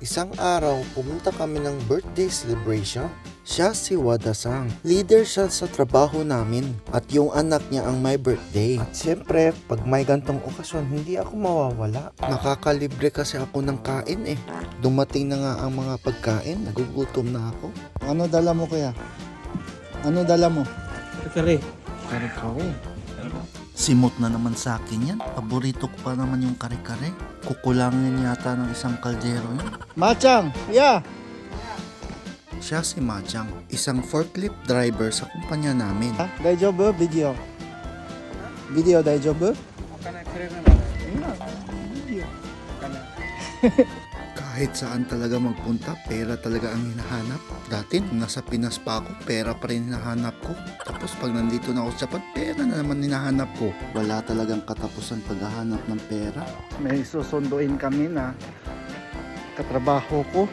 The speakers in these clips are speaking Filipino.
Isang araw, pumunta kami ng birthday celebration. Siya si Wada-sang. Leader siya sa trabaho namin at yung anak niya ang may birthday. At syempre, pag may gantong okasyon, hindi ako mawawala. Nakakalibre kasi ako ng kain eh. Dumating na nga ang mga pagkain, nagugutom na ako. Ano dala mo kaya? Ano dala mo? Kare. Kare-kare. Simot na naman sa akin yan. Paborito ko pa naman yung kare-kare. Kukulangin yata ng isang kaldero yun. Machang! Yeah! Siya si Machang, isang forklift driver sa kumpanya namin. Daijoubu? Video. Video daijoubu? Video. Kahit saan talaga magpunta, pera talaga ang hinahanap. Dati, nung nasa Pinas pa ako, pera pa rin hinahanap ko. Tapos pag nandito na ako sa Japan, pera na naman hinahanap ko. Wala talagang katapusan paghahanap ng pera. May susunduin kami na katrabaho ko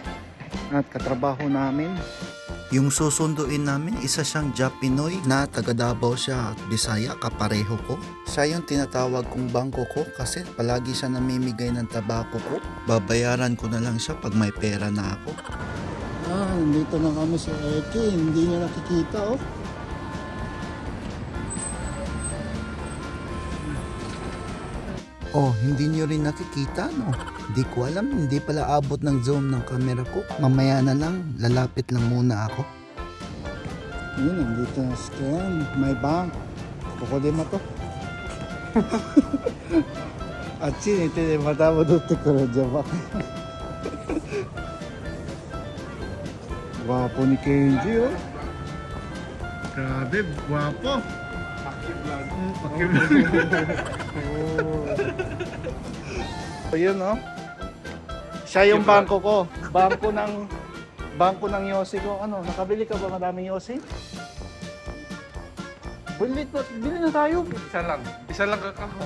at katrabaho namin. Yung susunduin namin, isa siyang Japinoy na taga Davao siya at Bisaya, kapareho ko. Siya yung tinatawag kong bangko ko kasi palagi siya namimigay ng tabako ko. Babayaran ko na lang siya pag may pera na ako. Nandito na kami sa Eke. Hindi niya nakikita, oh. Oh, hindi nyo rin nakikita, no? Hindi ko alam, hindi pala abot ng zoom ng camera ko. Mamaya na lang, lalapit lang muna ako. Yun, nandito na scan. May bank. Kukulima to. At ito yung mata mo doon tikuro dyan ba? Gwapo ni Kenji, oh. Grabe, gwapo. Ayun, oh. Siya yung bangko ko. Bangko ng Yossi ko. Ano, nakabili ka ba madaming Yossi? Bili na tayo. Isa lang kakao.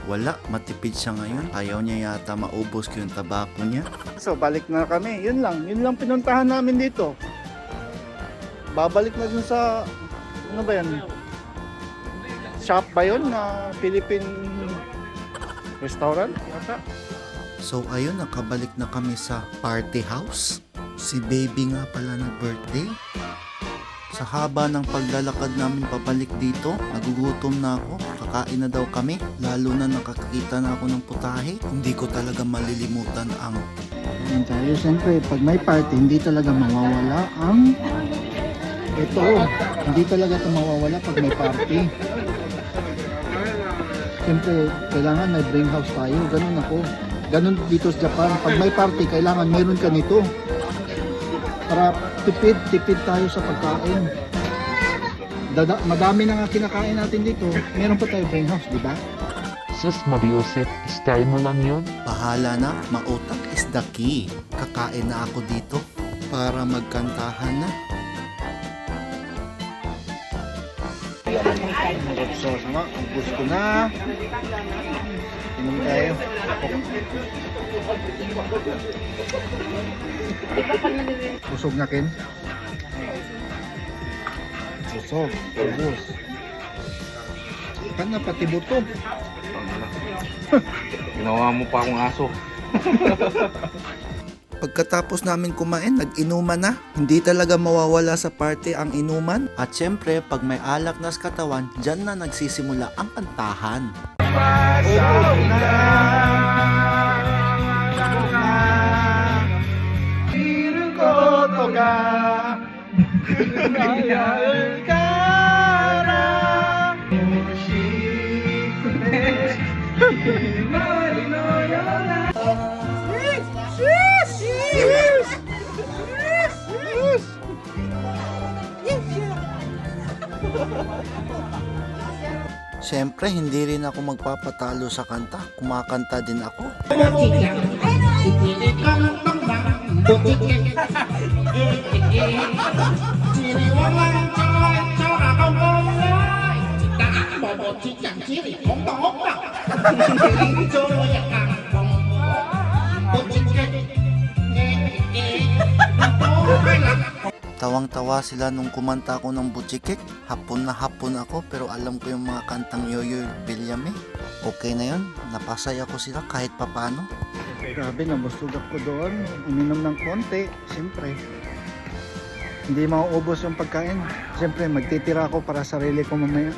Wala, matipid siya ngayon. Ayaw niya yata maubos ko yung tabako niya. So, balik na kami. Yun lang pinuntahan namin dito. Babalik na dun sa, ano ba yan? Shop ba yun na Philippine restaurant? Yata. So ayun, nakabalik na kami sa party house. Si baby nga pala ng birthday. Sa haba ng paglalakad namin pabalik dito, nagugutom na ako. Kakain na daw kami. Lalo na nakakita na ako ng putahe. Hindi ko talaga malilimutan ang... Yan tayo, siyempre, pag may party, hindi talaga mawawala ang... Ito, hindi talaga ito mawawala pag may party. Siyempre, kailangan may bring house tayo. Ganun ako. Ganun dito sa Japan. Pag may party, kailangan mayroon ka nito. Para tipid tayo sa pagkain. Madami na nga kinakain natin dito. Meron pa tayo bring house, di ba? Sus Mariusep, style mo lang yun? Bahala na, mautak is the key. Kakain na ako dito para magkantahan na. So, sama, ubus ko na. Inom tayo. Busog na, Ken? Busog. Ubus. Kan na pati buto. Ginawa mo pa akong aso. Pagkatapos namin kumain, nag-inuman na. Hindi talaga mawawala sa party ang inuman. At syempre, pag may alak na sa katawan, dyan na nagsisimula ang kantahan. Siyempre, hindi rin ako magpapatalo sa kanta. Kumakanta din ako. Tawang-tawa sila nung kumanta ako ng Butchikek. Hapon na hapon ako pero alam ko yung mga kantang Yoyo Villame. Okay na yun, napasaya ko sila kahit papano. Grabe, nabusog ako doon. Uminom ng konti, siyempre. Hindi mauubos yung pagkain. Siyempre, magtitira ako para sarili ko mamaya.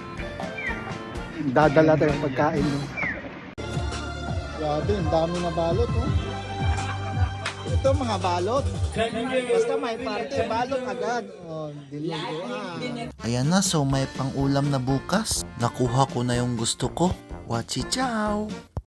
Dadala tayong pagkain doon. Grabe, ang dami na balot, oh. Ito mga balot. Basta may parte, balot agad. Oh, dinuguan. Ayan na, so may pang-ulam na bukas. Nakuha ko na yung gusto ko. Wachi chow!